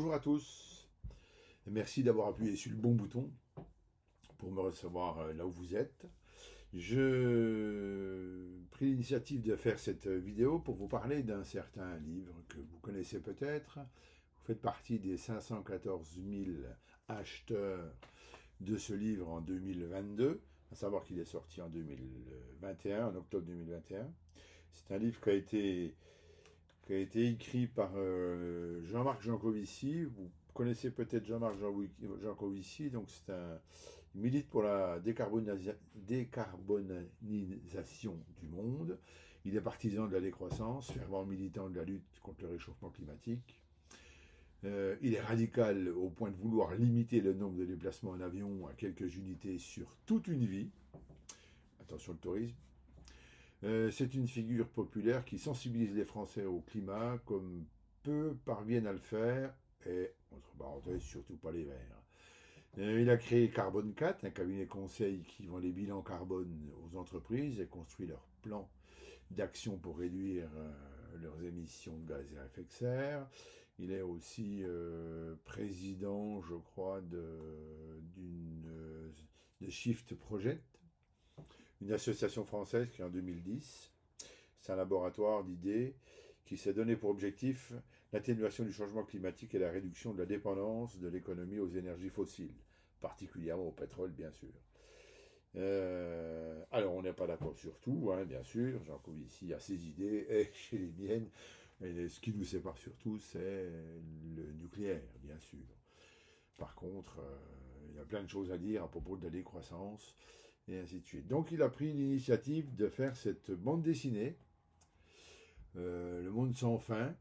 Bonjour à tous, et merci d'avoir appuyé sur le bon bouton pour me recevoir là où vous êtes. Je pris l'initiative de faire cette vidéo pour vous parler d'un certain livre que vous connaissez peut-être. Vous faites partie des 514 000 acheteurs de ce livre en 2022, à savoir qu'il est sorti en 2021, en octobre 2021. C'est un livre qui a été écrit par Jean-Marc Jancovici. Vous connaissez peut-être Jean-Marc Jancovici, donc il milite pour la décarbonisation du monde. Il est partisan de la décroissance, fervent militant de la lutte contre le réchauffement climatique. Il est radical au point de vouloir limiter le nombre de déplacements en avion à quelques unités sur toute une vie. Attention le tourisme. C'est une figure populaire qui sensibilise les Français au climat comme peu parviennent à le faire, et, entre parenthèses, surtout pas les Verts. Il a créé Carbone 4, un cabinet conseil qui vend les bilans carbone aux entreprises et construit leurs plans d'action pour réduire leurs émissions de gaz à effet de serre. Il est aussi président, je crois, de Shift Project, une association française qui est en 2010. C'est un laboratoire d'idées qui s'est donné pour objectif l'atténuation du changement climatique et la réduction de la dépendance de l'économie aux énergies fossiles, particulièrement au pétrole, bien sûr. Alors, on n'est pas d'accord sur tout, hein, bien sûr. Jean Covici a ses idées et chez les miennes. Et ce qui nous sépare surtout, c'est le nucléaire, bien sûr. Par contre, il y a plein de choses à dire à propos de la décroissance, et ainsi de suite. Donc il a pris l'initiative de faire cette bande dessinée, Le Monde sans fin,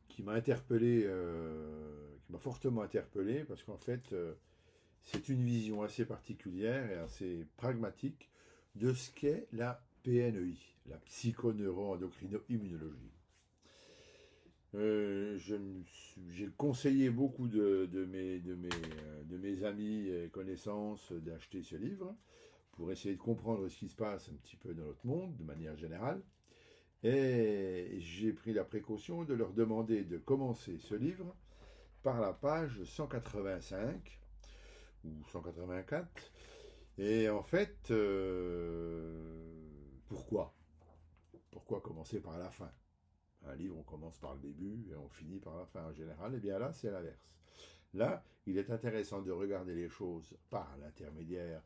qui m'a interpellé, qui m'a fortement interpellé, parce qu'en fait, c'est une vision assez particulière et assez pragmatique de ce qu'est la PNEI, la psychoneuroendocrino-immunologie. J'ai conseillé beaucoup de mes amis et connaissances d'acheter ce livre pour essayer de comprendre ce qui se passe un petit peu dans notre monde de manière générale. Et j'ai pris la précaution de leur demander de commencer ce livre par la page 185 ou 184. Et en fait, pourquoi commencer par la fin? Un livre, on commence par le début et on finit par la fin en général. Et bien là, c'est l'inverse. Là, il est intéressant de regarder les choses par l'intermédiaire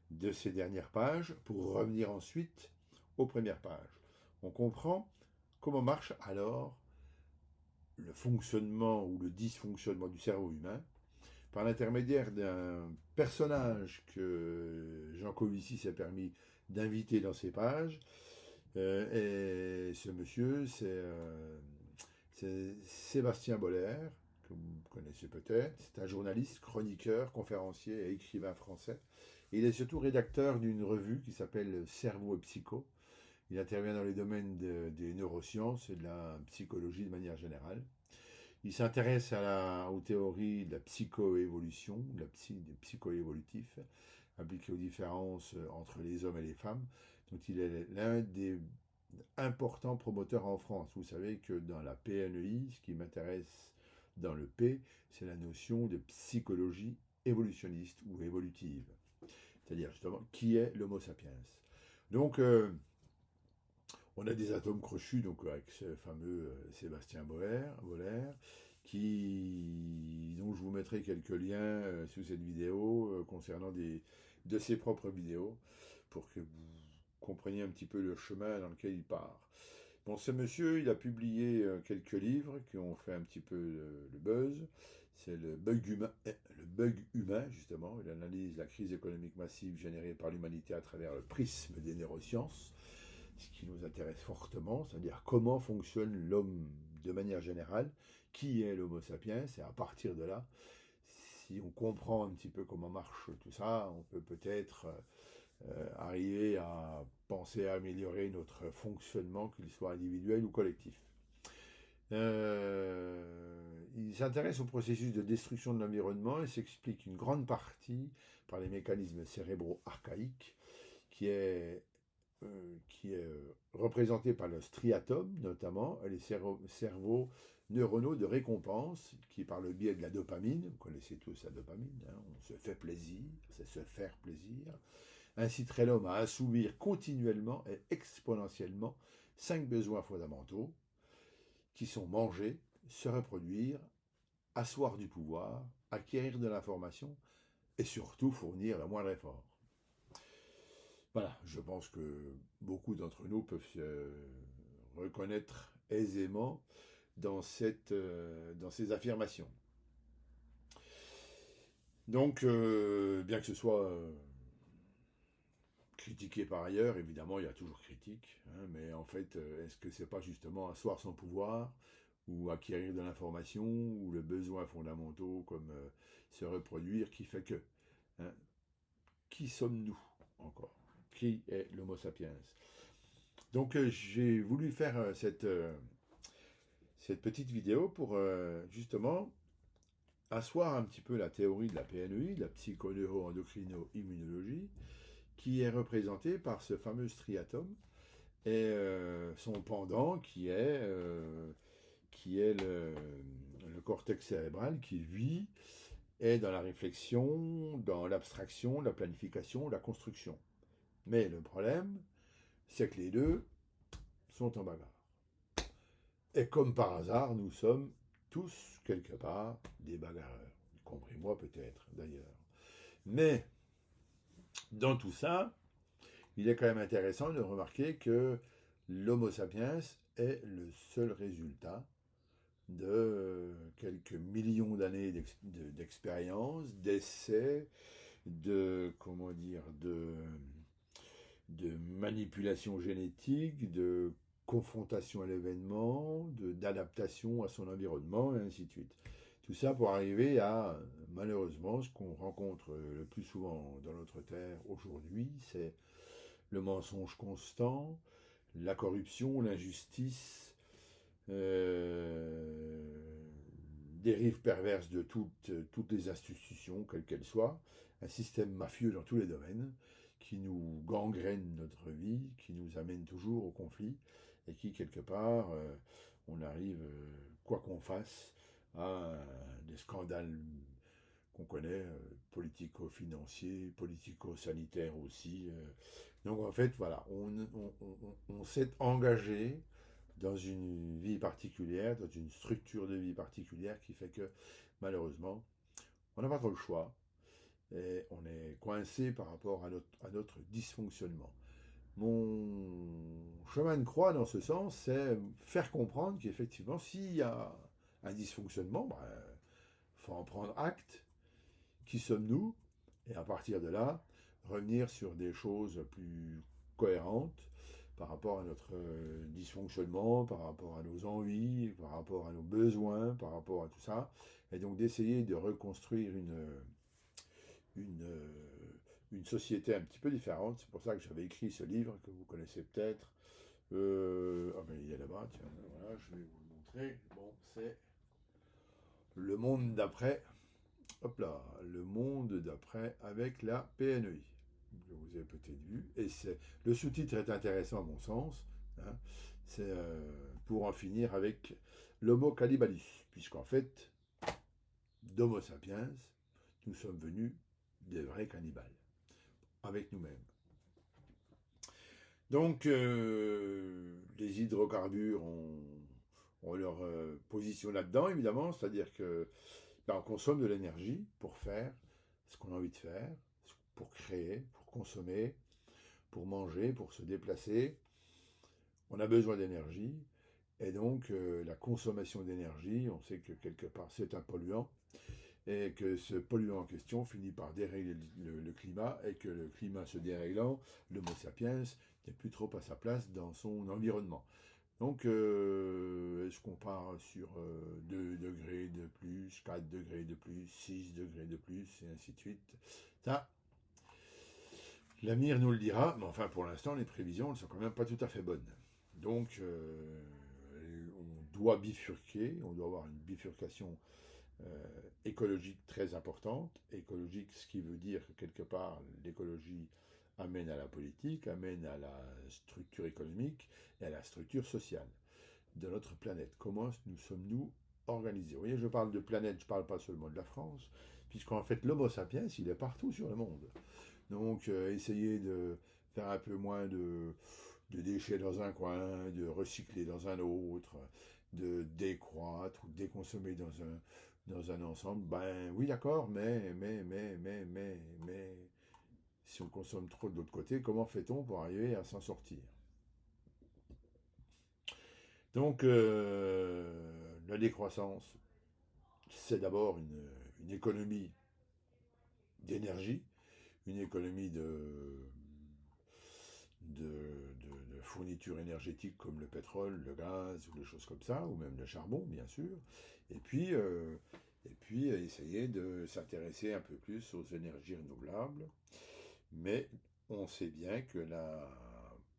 de ces dernières pages pour revenir ensuite aux premières pages. On comprend comment marche alors le fonctionnement ou le dysfonctionnement du cerveau humain par l'intermédiaire d'un personnage que Jean Covici s'est permis d'inviter dans ses pages. Et ce monsieur, c'est Sébastien Boller, que vous connaissez peut-être. C'est un journaliste, chroniqueur, conférencier et écrivain français. Il est surtout rédacteur d'une revue qui s'appelle Cerveau et Psycho. Il intervient dans les domaines des neurosciences et de la psychologie de manière générale. Il s'intéresse aux théories de la psychoévolution, des psychoévolutifs, appliquées aux différences entre les hommes et les femmes, dont il est l'un des importants promoteurs en France. Vous savez que dans la PNEI, ce qui m'intéresse dans le P, c'est la notion de psychologie évolutionniste ou évolutive. C'est-à-dire justement, qui est l'Homo sapiens? Donc, on a des atomes crochus, donc avec ce fameux Sébastien Boller, dont je vous mettrai quelques liens sous cette vidéo concernant de ses propres vidéos, pour que vous compreniez un petit peu le chemin dans lequel il part. Bon, ce monsieur, il a publié quelques livres qui ont fait un petit peu le buzz. C'est le bug humain, justement. Il analyse la crise économique massive générée par l'humanité à travers le prisme des neurosciences, ce qui nous intéresse fortement, c'est-à-dire comment fonctionne l'homme de manière générale, qui est l'Homo sapiens, et à partir de là, si on comprend un petit peu comment marche tout ça, on peut peut-être arriver à penser à améliorer notre fonctionnement, qu'il soit individuel ou collectif. Il s'intéresse au processus de destruction de l'environnement et s'explique une grande partie par les mécanismes cérébraux archaïques, qui est qui est représenté par le striatum, notamment, les cerveaux neuronaux de récompense, qui par le biais de la dopamine, vous connaissez tous la dopamine, hein, on se fait plaisir, c'est se faire plaisir, inciterait l'homme à assouvir continuellement et exponentiellement 5 besoins fondamentaux, qui sont manger, se reproduire, asseoir du pouvoir, acquérir de l'information et surtout fournir le moindre effort. Voilà, je pense que beaucoup d'entre nous peuvent se reconnaître aisément dans ces affirmations. Donc, bien que ce soit critiqué par ailleurs, évidemment, il y a toujours critique, hein, mais en fait, est-ce que c'est pas justement asseoir son pouvoir ou acquérir de l'information ou le besoin fondamentaux comme se reproduire qui fait que, hein, qui sommes-nous encore? Qui est l'Homo sapiens? Donc j'ai voulu faire cette petite vidéo pour justement asseoir un petit peu la théorie de la PNEI, de la psychoneuro-endocrino-immunologie, qui est représentée par ce fameux striatum et son pendant qui est le cortex cérébral qui, lui, est dans la réflexion, dans l'abstraction, la planification, la construction. Mais le problème, c'est que les deux sont en bagarre. Et comme par hasard, nous sommes tous, quelque part, des bagarreurs. Y compris moi peut-être, d'ailleurs. Mais, dans tout ça, il est quand même intéressant de remarquer que l'Homo sapiens est le seul résultat de quelques millions d'années d'expérience, d'essais, de manipulation génétique, de confrontation à l'événement, d'adaptation à son environnement, et ainsi de suite. Tout ça pour arriver à, malheureusement, ce qu'on rencontre le plus souvent dans notre Terre aujourd'hui, c'est le mensonge constant, la corruption, l'injustice, dérive perverse de toutes les institutions, quelles qu'elles soient, un système mafieux dans tous les domaines, qui nous gangrène notre vie, qui nous amène toujours au conflit, et qui, quelque part, on arrive, quoi qu'on fasse, à des scandales qu'on connaît, politico-financiers, politico-sanitaires aussi. Donc en fait, voilà, on s'est engagé dans une vie particulière, dans une structure de vie particulière qui fait que, malheureusement, on n'a pas trop le choix et on est coincé par rapport à notre dysfonctionnement. Mon chemin de croix dans ce sens, c'est faire comprendre qu'effectivement, s'il y a un dysfonctionnement, il faut en prendre acte. Qui sommes-nous? Et à partir de là, revenir sur des choses plus cohérentes par rapport à notre dysfonctionnement, par rapport à nos envies, par rapport à nos besoins, par rapport à tout ça. Et donc d'essayer de reconstruire une, une société un petit peu différente. C'est pour ça que j'avais écrit ce livre que vous connaissez peut-être. Ah ben il est là-bas, tiens, voilà, je vais vous le montrer. Bon, c'est Le monde d'après. Hop là, Le monde d'après avec la PNEI. Vous avez peut-être vu. Et le sous-titre est intéressant à mon sens. Hein, c'est pour en finir avec l'Homo cannibalus. Puisqu'en fait, d'Homo sapiens, nous sommes venus des vrais cannibales. Avec nous-mêmes. Donc, les hydrocarbures ont leur position là-dedans, évidemment. C'est-à-dire que on consomme de l'énergie pour faire ce qu'on a envie de faire, pour créer, pour consommer, pour manger, pour se déplacer. On a besoin d'énergie. Et donc, la consommation d'énergie, on sait que quelque part, c'est un polluant. Et que ce polluant en question finit par dérégler le climat. Et que le climat se déréglant, l'Homo sapiens n'est plus trop à sa place dans son environnement. Donc, est-ce qu'on part sur 2 degrés de plus, 4 degrés de plus, 6 degrés de plus, et ainsi de suite? Ça, l'avenir nous le dira, mais enfin, pour l'instant, les prévisions ne sont quand même pas tout à fait bonnes. Donc, on doit bifurquer, on doit avoir une bifurcation écologique très importante. Écologique, ce qui veut dire que quelque part, l'écologie amène à la politique, amène à la structure économique et à la structure sociale de notre planète. Comment nous sommes-nous organisés? Vous voyez, je parle de planète, je ne parle pas seulement de la France, puisqu'en fait l'Homo sapiens, il est partout sur le monde. Donc essayer de faire un peu moins de déchets dans un coin, de recycler dans un autre, de décroître ou de déconsommer dans un ensemble, ben oui d'accord, mais, si on consomme trop de l'autre côté, comment fait-on pour arriver à s'en sortir? Donc la décroissance, c'est d'abord une économie d'énergie, une économie de fournitures énergétiques comme le pétrole, le gaz ou des choses comme ça, ou même le charbon, bien sûr. Et puis, essayer de s'intéresser un peu plus aux énergies renouvelables. Mais on sait bien que la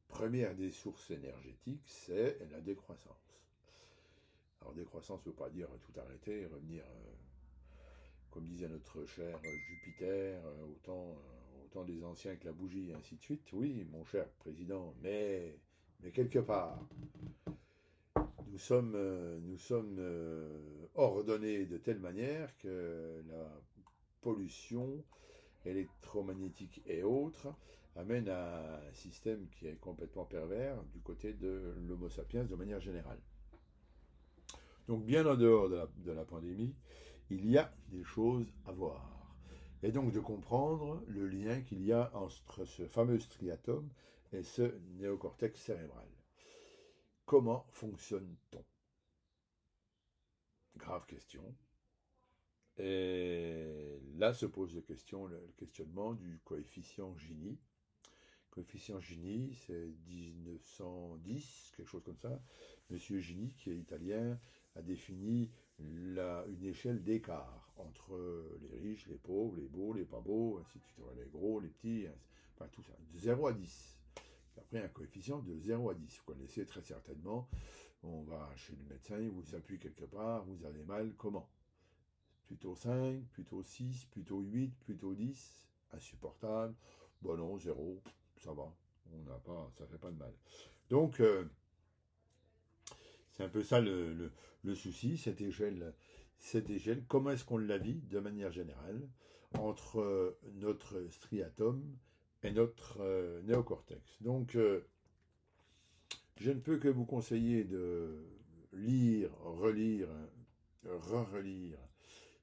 première des sources énergétiques, c'est la décroissance. Alors décroissance ne veut pas dire tout arrêter et revenir, comme disait notre cher Jupiter, autant des anciens que la bougie, et ainsi de suite. Oui, mon cher président, mais quelque part, nous sommes ordonnés de telle manière que la pollution électromagnétique et autres amène à un système qui est complètement pervers du côté de l'Homo sapiens de manière générale. Donc bien en dehors de la pandémie, il y a des choses à voir. Et donc de comprendre le lien qu'il y a entre ce fameux striatum et ce néocortex cérébral. Comment fonctionne-t-on? Grave question. Et là se pose le questionnement du coefficient Gini. Le coefficient Gini, c'est 1910, quelque chose comme ça. Monsieur Gini, qui est italien, a défini une échelle d'écart entre les riches, les pauvres, les beaux, les pas beaux, ainsi de suite, les gros, les petits, enfin tout ça, de 0 à 10. Après, un coefficient de 0 à 10. Vous connaissez très certainement, on va chez le médecin, il vous appuie quelque part, vous avez mal, comment? Plutôt 5, plutôt 6, plutôt 8, plutôt 10, insupportable. Bon non, 0, ça va, ça fait pas de mal. Donc, c'est un peu ça le souci, cette échelle, comment est-ce qu'on la vit de manière générale entre notre striatum et notre néocortex. Donc, je ne peux que vous conseiller de lire, relire, re-relire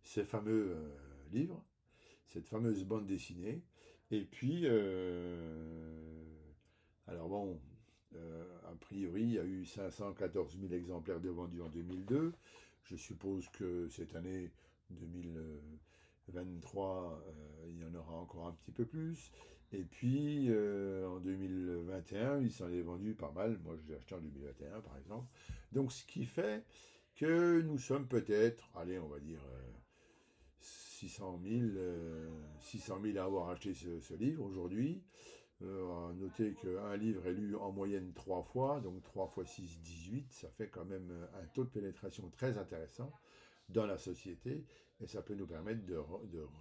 ces fameux livres, cette fameuse bande dessinée. Et puis, alors bon, a priori, il y a eu 514 000 exemplaires de vendus en 2002. Je suppose que cette année 2023, il y en aura encore un petit peu plus. Et puis, en 2021, il s'en est vendu pas mal. Moi, je l'ai acheté en 2021, par exemple. Donc, ce qui fait que nous sommes peut-être, allez, on va dire 600 000 à avoir acheté ce livre aujourd'hui. Notez qu'un livre est lu en moyenne 3 fois, donc 3 fois 6, 18, ça fait quand même un taux de pénétration très intéressant dans la société, et ça peut nous permettre de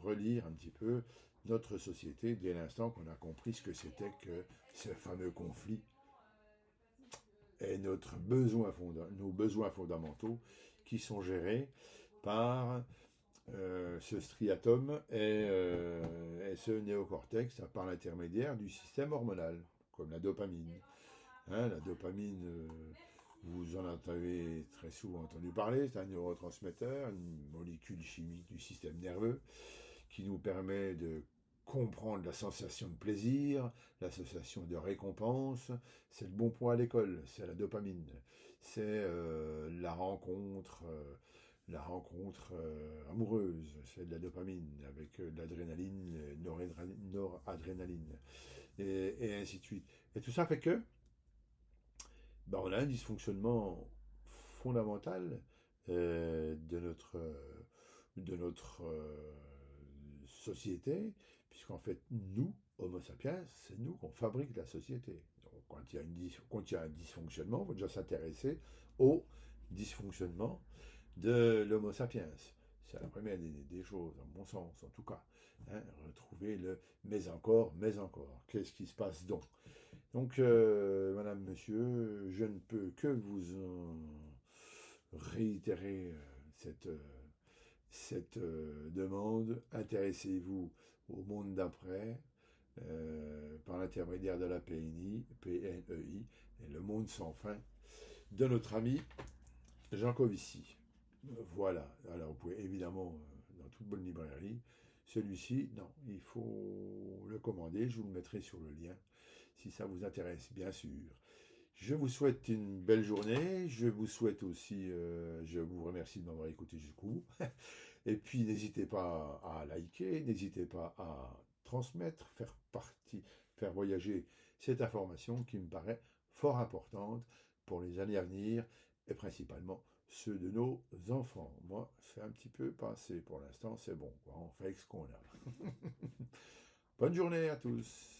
relire un petit peu notre société dès l'instant qu'on a compris ce que c'était que ce fameux conflit et nos besoins fondamentaux qui sont gérés par ce striatum et ce néocortex par l'intermédiaire du système hormonal, comme la dopamine. Hein, la dopamine, vous en avez très souvent entendu parler, c'est un neurotransmetteur, une molécule chimique du système nerveux qui nous permet de comprendre la sensation de plaisir, la sensation de récompense. C'est le bon point à l'école, c'est la dopamine. C'est la rencontre amoureuse, c'est de la dopamine, avec de l'adrénaline, noradrénaline, et ainsi de suite. Et tout ça fait que on a un dysfonctionnement fondamental de notre société, puisqu'en fait, nous, Homo sapiens, c'est nous qu'on fabrique la société. Donc, quand il y a un dysfonctionnement, on va déjà s'intéresser au dysfonctionnement de l'Homo sapiens. C'est la première des choses, en mon sens en tout cas. Hein, retrouver le mais encore, mais encore. Qu'est-ce qui se passe donc? Donc, madame, monsieur, je ne peux que vous réitérer cette demande. Intéressez-vous au monde d'après par l'intermédiaire de la PNEI, et le monde sans fin de notre ami Jean Covici. Voilà. Alors, vous pouvez évidemment, dans toute bonne librairie, celui-ci, non, il faut le commander. Je vous le mettrai sur le lien si ça vous intéresse, bien sûr. Je vous souhaite une belle journée. Je vous souhaite aussi, je vous remercie de m'avoir écouté jusqu'au bout. Et puis, n'hésitez pas à liker, n'hésitez pas à transmettre, faire voyager cette information qui me paraît fort importante pour les années à venir et principalement ceux de nos enfants. Moi, c'est un petit peu passé pour l'instant, c'est bon, quoi. On fait avec ce qu'on a. Bonne journée à tous.